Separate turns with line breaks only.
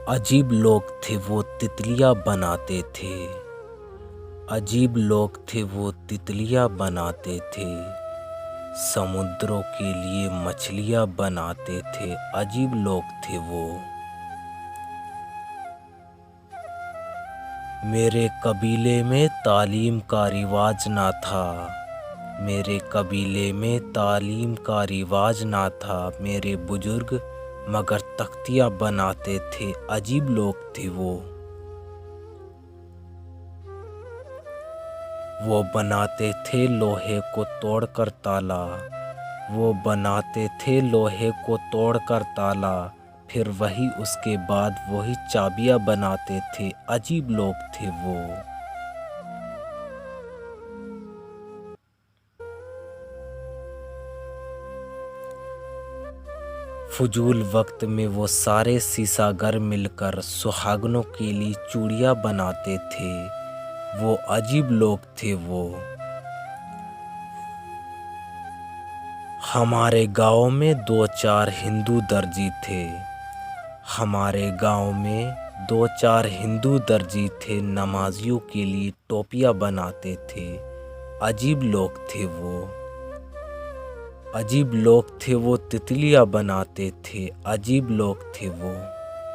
अजीब लोग थे वो तितलियाँ बनाते थे। अजीब लोग थे वो तितलियाँ बनाते थे। समुद्रों के लिए मछलियाँ बनाते थे। अजीब लोग थे वो। मेरे कबीले में तालीम का रिवाज ना था। मेरे कबीले में तालीम का रिवाज ना था। मेरे बुजुर्ग मगर तख्तियाँ बनाते थे। अजीब लोग थे वो। वो बनाते थे लोहे को तोड़कर ताला। वो बनाते थे लोहे को तोड़कर ताला। फिर वही उसके बाद वही चाबियाँ बनाते थे। अजीब लोग थे वो। फजूल वक्त में वो सारे सीसागर मिलकर सुहागनों के लिए चूड़ियाँ बनाते थे। वो अजीब लोग थे वो। हमारे गांव में दो चार हिंदू दर्जी थे। हमारे गांव में दो चार हिंदू दर्जी थे। नमाजियों के लिए टोपियाँ बनाते थे। अजीब लोग थे वो। अजीब लोग थे वो तितलियाँ बनाते थे। अजीब लोग थे वो।